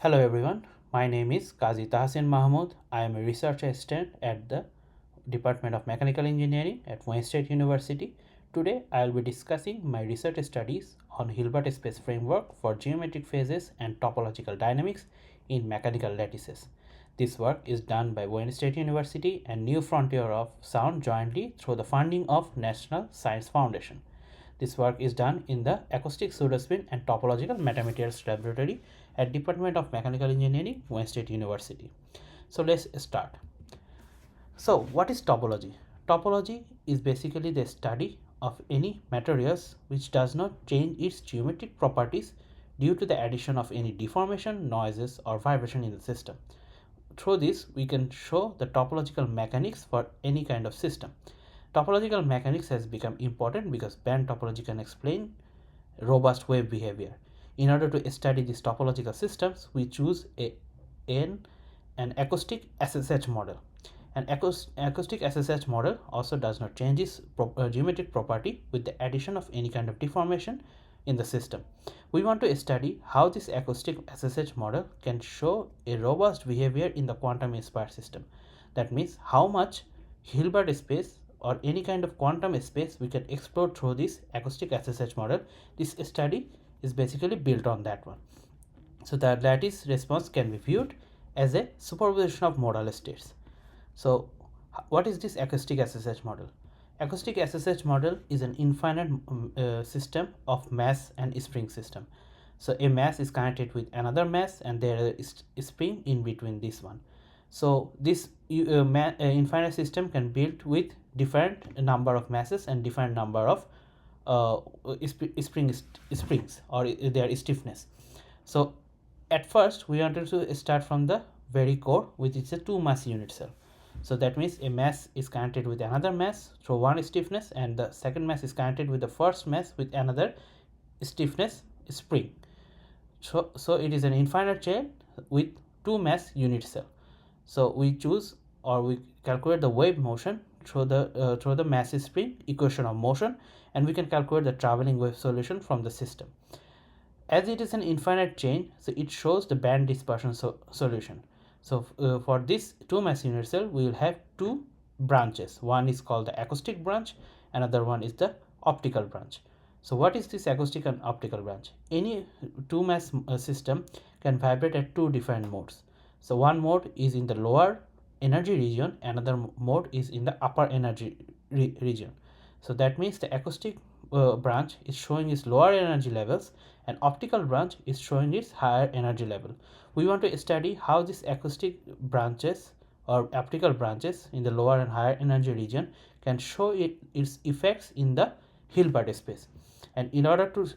Hello everyone, my name is Qazi Tahsin Mahmood. I am a research assistant at the Department of Mechanical Engineering at Quantum State University. Today I will be discussing my research studies on Hilbert space framework for geometric phases and topological dynamics in mechanical lattices. This work is done by Quantum State University and New Frontier of Sound jointly through the funding of National Science Foundation. This work is done in the Acoustic Pseudospin and Topological Mathematics Laboratory at Department of Mechanical Engineering, Quantum State University. So let's start. So what is topology? Topology is basically the study of any materials which does not change its geometric properties due to the addition of any deformation, noises or vibration in the system. Through this, we can show the topological mechanics for any kind of system. Topological mechanics has become important because band topology can explain robust wave behavior. In order to study these topological systems, we choose an acoustic SSH model. An acoustic SSH model also does not change its geometric property with the addition of any kind of deformation in the system. We want to study how this acoustic SSH model can show a robust behavior in the quantum inspired system. That means how much Hilbert space or any kind of quantum space we can explore through this acoustic SSH model. This study is basically built on that one. So the lattice response can be viewed as a superposition of modal states. So what is this acoustic SSH model? Acoustic SSH model is an infinite system of mass and spring system. So a mass is connected with another mass and there is a spring in between this one. So this infinite system can be built with different number of masses and different number of springs or their stiffness. So at first we wanted to start from the very core, which is a 2 mass unit cell. So that means a mass is connected with another mass through one stiffness and the second mass is connected with the first mass with another stiffness spring. So it is an infinite chain with 2 mass unit cell. So we choose or we calculate the wave motion through the mass spring equation of motion, and we can calculate the traveling wave solution from the system. As it is an infinite chain, so it shows the band dispersion solution. So for this 2 mass unit cell, we will have 2 branches. One is called the acoustic branch, another one is the optical branch. So what is this acoustic and optical branch? Any 2 mass system can vibrate at 2 different modes. So one mode is in the lower energy region, another mode is in the upper energy region. So that means the acoustic branch is showing its lower energy levels and optical branch is showing its higher energy level. We want to study how these acoustic branches or optical branches in the lower and higher energy region can show its effects in the Hilbert space. And in order to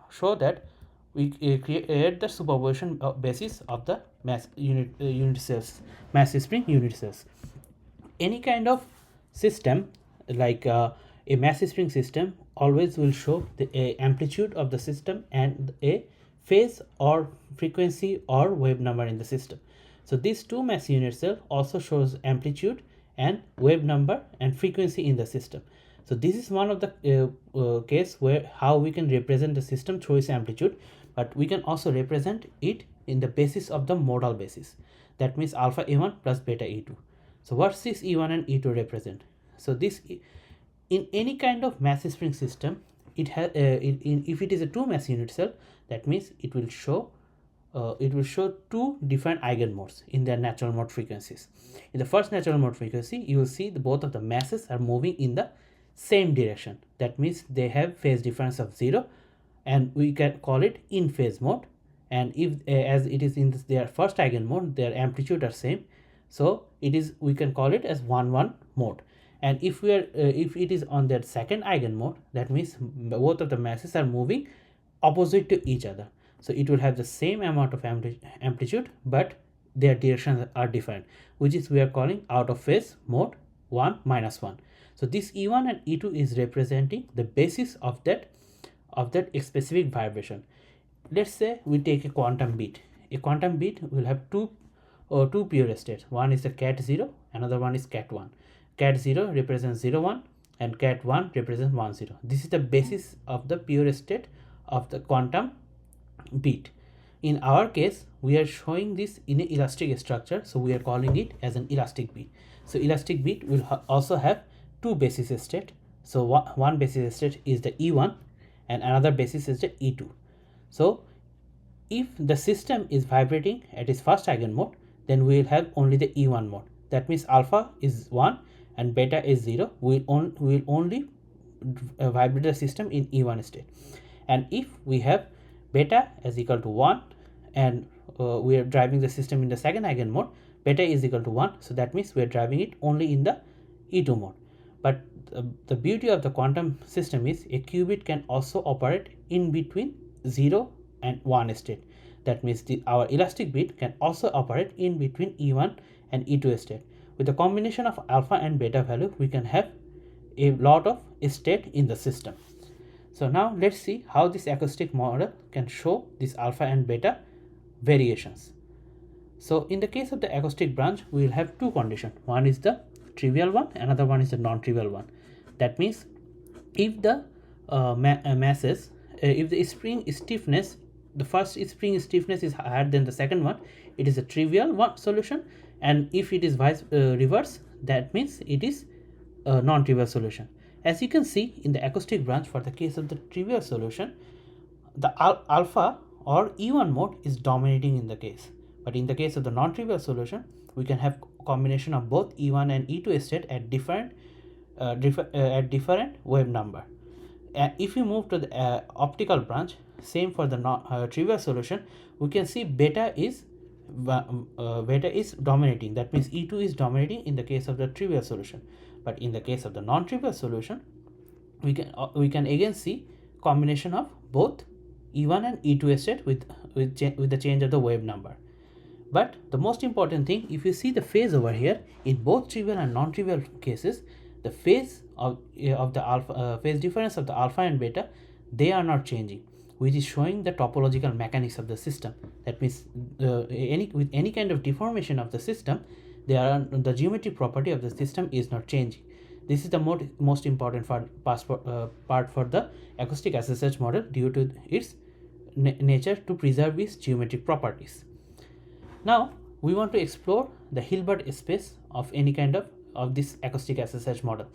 show that, we create the superposition basis of the mass unit cells, mass spring unit cells. Any kind of system like a mass spring system always will show the amplitude of the system and a phase or frequency or wave number in the system. So this 2 mass unit cell also shows amplitude and wave number and frequency in the system. So this is one of the case where how we can represent the system through its amplitude, but we can also represent it in the basis of the modal basis. That means alpha E1 plus beta E2. So what's this E1 and E2 represent? So this in any kind of mass spring system, it has if it is a 2 mass unit cell, that means it will show 2 different eigenmodes in their natural mode frequencies. In the first natural mode frequency, you will see both of the masses are moving in the same direction. That means they have phase difference of 0 and we can call it in phase mode. And if as it is in their first eigenmode, their amplitude are same, so we can call it as 1-1 mode. And if it is on their second eigenmode, that means both of the masses are moving opposite to each other. So it will have the same amount of amplitude, but their directions are different, which is we are calling out of phase mode 1-1. So this E1 and E2 is representing the basis of that specific vibration. Let's say we take a quantum beat. A quantum beat will have two pure states. One is the cat 0, another one is cat 1. Cat 0 represents 0-1 and cat 1 represents 1-0. This is the basis of the pure state of the quantum beat. in our case, we are showing this in an elastic structure, so we are calling it as an elastic beat. So elastic beat will also have two basis state. So one basis state is the E1 and another basis is the E2. So if the system is vibrating at its first eigenmode, then we will have only the E1 mode. That means alpha is 1 and beta is 0. We will only vibrate the system in E1 state. And if we have beta is equal to 1 and we are driving the system in the second eigenmode, beta is equal to 1, so that means we are driving it only in the E2 mode. But the beauty of the quantum system is a qubit can also operate in between 0 and 1 state. That means our elastic beat can also operate in between E1 and E2 state. With the combination of alpha and beta value, we can have a lot of state in the system. So now let's see how this acoustic model can show this alpha and beta variations. So in the case of the acoustic branch, we will have two conditions. One is the trivial one, another one is the non-trivial one. That means if the masses, if the spring stiffness, the first spring stiffness is higher than the second one, it is a trivial one solution, and if it is reverse, that means it is a non-trivial solution. As you can see in the acoustic branch, for the case of the trivial solution, the alpha or E1 mode is dominating in the case. But in the case of the non-trivial solution, we can have combination of both E1 and E2 state at different wave number. And if we move to the optical branch, same for the trivial solution, we can see beta is dominating. That means E2 is dominating in the case of the trivial solution. But in the case of the non-trivial solution, we can again see combination of both E1 and E2 state with the change of the wave number. But the most important thing, if you see the phase over here, in both trivial and non-trivial cases, the phase of the alpha phase difference of the alpha and beta, they are not changing, which is showing the topological mechanics of the system. That means with any kind of deformation of the system, the geometric property of the system is not changing. This is the most important part for the acoustic SSH model due to its nature to preserve its geometric properties. Now we want to explore the Hilbert space of any kind of this acoustic SSH model.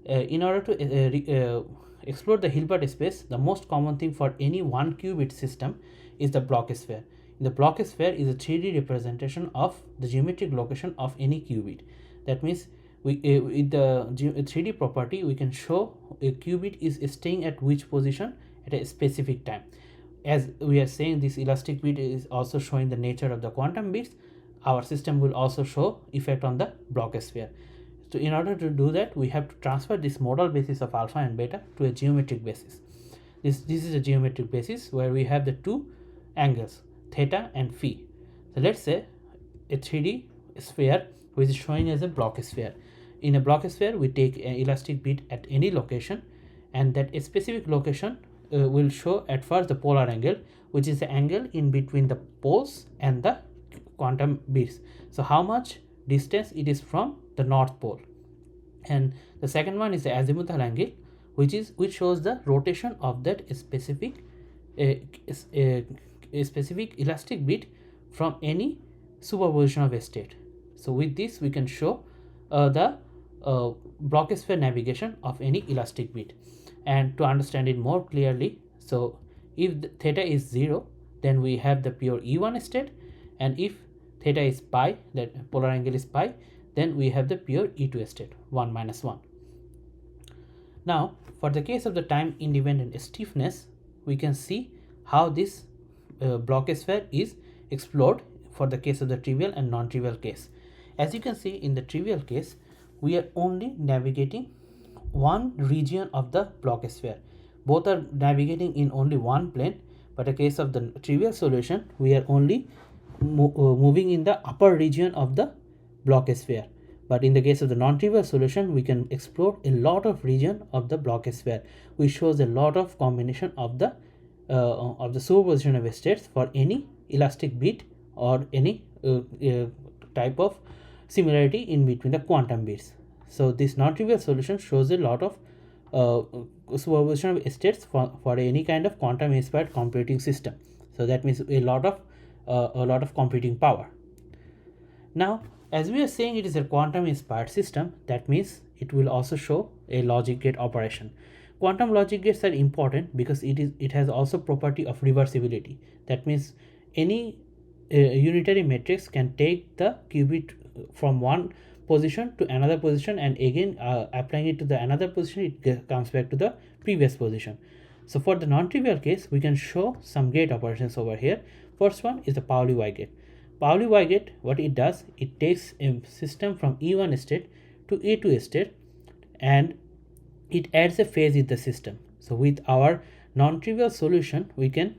In order to explore the Hilbert space, the most common thing for any one qubit system is the Bloch sphere. The Bloch sphere is a 3D representation of the geometric location of any qubit. That means with the 3D property, we can show a qubit is staying at which position at a specific time. As we are saying, this elastic beat is also showing the nature of the quantum beats. Our system will also show effect on the Bloch sphere. So in order to do that, we have to transfer this modal basis of alpha and beta to a geometric basis. This is a geometric basis where we have the two angles, theta and phi. So let's say a 3D sphere which is showing as a Bloch sphere. In a Bloch sphere, we take an elastic beat at any location, and that a specific location will show at first the polar angle, which is the angle in between the poles and the quantum beats. So how much distance it is from the north pole. And the second one is the azimuthal angle, which shows the rotation of that specific specific elastic beat from any superposition of a state. So with this we can show the Bloch sphere navigation of any elastic beat. And to understand it more clearly, so if the theta is 0, then we have the pure E1 state, and if theta is pi, that polar angle is pi, then we have the pure E2 state, 1 minus 1. Now for the case of the time independent stiffness, we can see how this Bloch sphere is explored for the case of the trivial and non-trivial case. As you can see, in the trivial case, we are only navigating one region of the Bloch sphere. Both are navigating in only one plane, but in the case of the trivial solution, we are only moving in the upper region of the Bloch sphere. But in the case of the non-trivial solution, we can explore a lot of region of the Bloch sphere, which shows a lot of combination of the superposition of states for any elastic beat or any type of similarity in between the quantum beats. So this non-trivial solution shows a lot of superposition of states for any kind of quantum inspired computing system. So that means a lot of computing power. Now, as we are saying it is a quantum inspired system, that means it will also show a logic gate operation. Quantum logic gates are important because it has also property of reversibility. That means any unitary matrix can take the qubit from one position to another position, and again applying it to the another position, it comes back to the previous position. So for the non-trivial case, we can show some gate operations over here. First one is the Pauli Y gate. Pauli Y gate, what it does, it takes a system from E1 state to E2 state, and it adds a phase in the system. So with our non-trivial solution, we can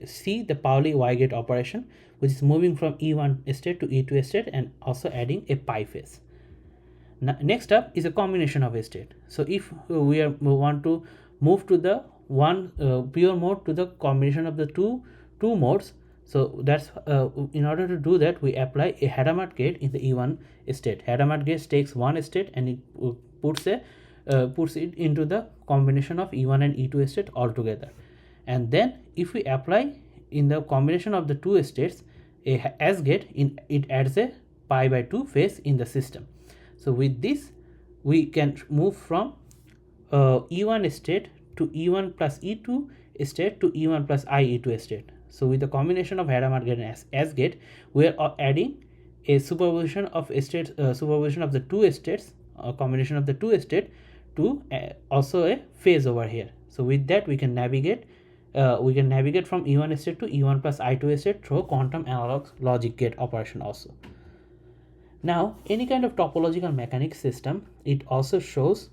see the Pauli Y gate operation, which is moving from E1 state to E2 state and also adding a pi phase. Now, next up is a combination of a state. So if we want to move to the one pure mode to the combination of the two modes, so that's in order to do that, we apply a Hadamard gate in the E1 state. Hadamard gate takes one state and it puts it into the combination of E1 and E2 state altogether. And then if we apply in the combination of the two states a S gate, it adds a pi by 2 phase in the system. So with this, we can move from E1 state to E1 plus E2 state to E1 plus IE2 state. So with the combination of Hadamard gate and S gate, we are adding a superposition of states, superposition of the two states, a combination of the two states to also a phase over here. So with that, we can navigate from E1 state to E1 plus I2 state through quantum analog logic gate operation also. Now, any kind of topological mechanics system, it also shows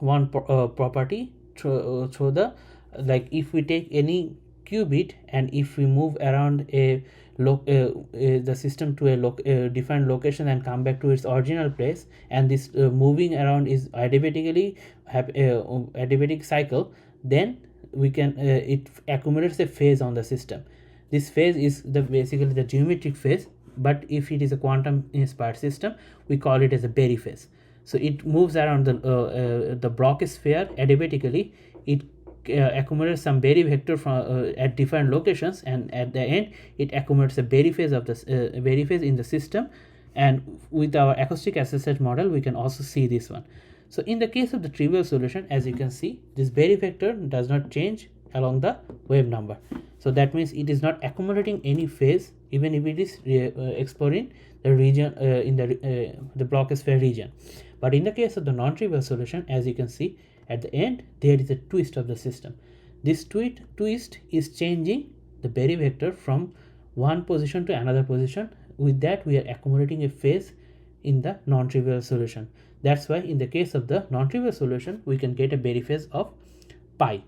one property through the, like if we take any qubit and if we move around the system to a different location and come back to its original place, and this moving around is adiabatically adiabatic cycle, then we can it accumulates a phase on the system. This phase is basically the geometric phase, but if it is a quantum inspired system, we call it as a Berry phase. So it moves around the Bloch sphere adiabatically. It accumulates some Berry vector from at different locations, and at the end it accumulates a Berry phase of the Berry phase in the system. And with our acoustic SSH model, we can also see this one. So in the case of the trivial solution, as you can see, this Berry vector does not change along the wave number. So that means it is not accumulating any phase, even if it is exploring the region in the Bloch sphere region. But in the case of the non-trivial solution, as you can see, at the end there is a twist of the system. This twist is changing the Berry vector from one position to another position. With that, we are accumulating a phase in the non-trivial solution. That's why in the case of the non-trivial solution, we can get a Berry phase of pi.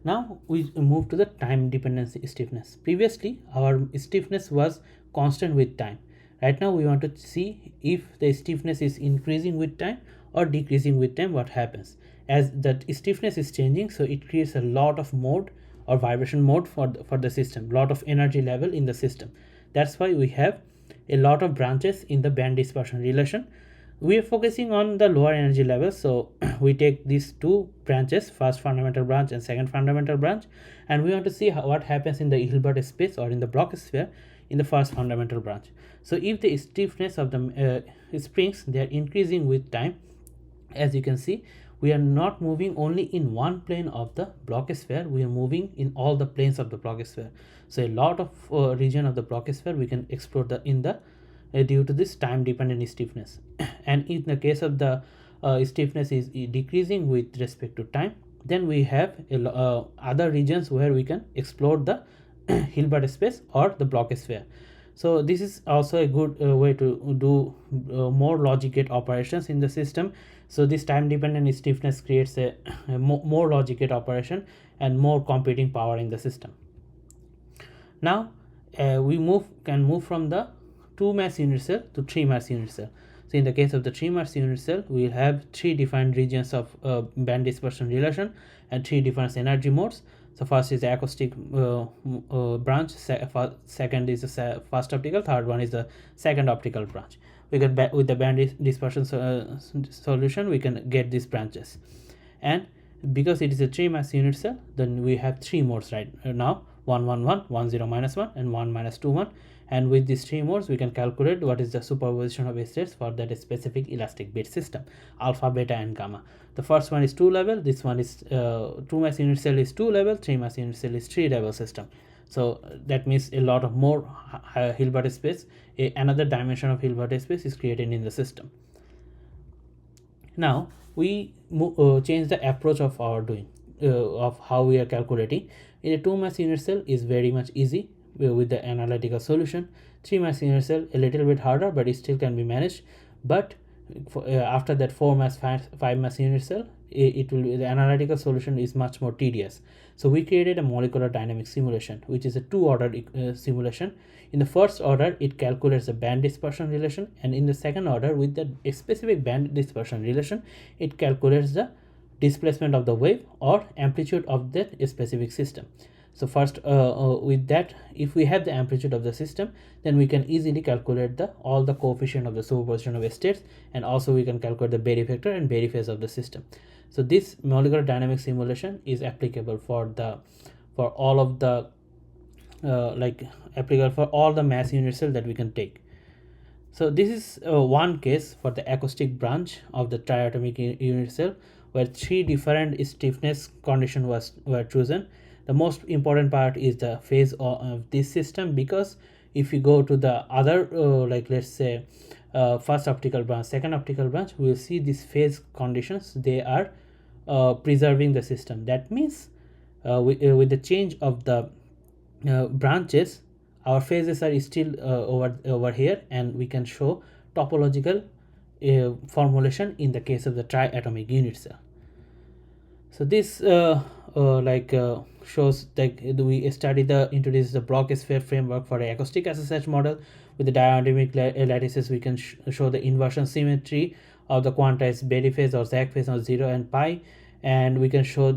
Now we move to the time dependency stiffness. Previously, our stiffness was constant with time. Right now we want to see if the stiffness is increasing with time or decreasing with time, what happens. As that stiffness is changing, so it creates a lot of mode or vibration mode for the system, lot of energy level in the system. That's why we have a lot of branches in the band dispersion relation. We are focusing on the lower energy level, so we take these two branches, first fundamental branch and second fundamental branch, and we want to see what happens in the Hilbert space or in the Bloch sphere in the first fundamental branch. So if the stiffness of the springs, they are increasing with time, as you can see, we are not moving only in one plane of the Bloch sphere, we are moving in all the planes of the Bloch sphere. So a lot of region of the Bloch sphere we can explore due to this time dependent stiffness. And in the case of the stiffness is decreasing with respect to time, then we have other regions where we can explore the Hilbert space or the Bloch sphere. So this is also a good way to do more logic gate operations in the system. So this time dependent stiffness creates a more logic gate operation and more computing power in the system. Now we can move from the 2 mass unit cell to 3 mass unit cell. So in the case of the 3 mass unit cell, we will have 3 different regions of band dispersion relation and 3 different energy modes. So first is the acoustic branch, second is the first optical, third one is the second optical branch. We get with the band dispersion solution, we can get these branches. And because it is a 3 mass unit cell, then we have 3 modes right now: 1 1 1, 1 0 minus 1, and 1 minus 2 1. And with these 3 modes, we can calculate what is the superposition of states for that specific elastic bit system: alpha, beta, and gamma. The first one is 2 level. This one is 2 mass unit cell is 2 level. 3 mass unit cell is 3 level system. So that means a lot of more Hilbert space. Another dimension of Hilbert space is created in the system. Now we change the approach of our doing of how we are calculating. In a 2 mass unit cell is very much easy with the analytical solution. 3 mass unit cell a little bit harder, but it still can be managed. But after that 4 mass 5 mass unit cell, it will be, the analytical solution is much more tedious. So we created a molecular dynamic simulation, which is a 2-order simulation. In the first order, it calculates the band dispersion relation, and in the second order, with the specific band dispersion relation, it calculates the displacement of the wave or amplitude of that specific system. So first, with that, if we have the amplitude of the system, then we can easily calculate all the coefficient of the superposition of states, and also we can calculate the Berry vector and Berry phase of the system. So this molecular dynamic simulation is applicable for all of the applicable for all the mass unit cell that we can take. So this is one case for the acoustic branch of the triatomic unit cell, where 3 different stiffness conditions were chosen. The most important part is the phase of this system, because if you go to the other let's say first optical branch, second optical branch, we will see these phase conditions, they are preserving the system. That means with the change of the branches, our phases are still over here, and we can show topological formulation in the case of the triatomic unit cell. So this shows that we introduce the Bloch sphere framework for the acoustic SSH model. With the diatomic lattices, we can show the inversion symmetry of the quantized Berry phase or Zag phase on 0 and pi, and we can show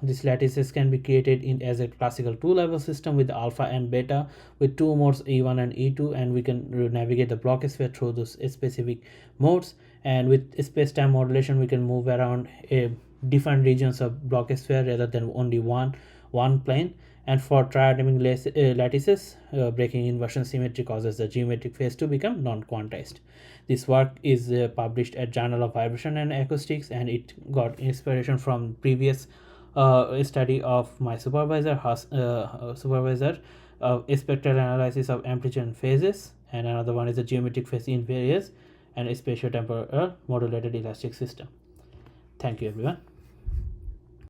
these lattices can be created as a classical 2-level system with alpha and beta with 2 modes E1 and E2, and we can navigate the Bloch sphere through those specific modes. And with space-time modulation, we can move around different regions of Bloch sphere rather than only one plane. And for triatomic lattices, breaking inversion symmetry causes the geometric phase to become non-quantized. This work is published at Journal of Vibration and Acoustics, and it got inspiration from previous study of my supervisor spectral analysis of amplitude and phases, and another one is the geometric phase invariance and spatiotemporal modulated elastic system. Thank you, everyone.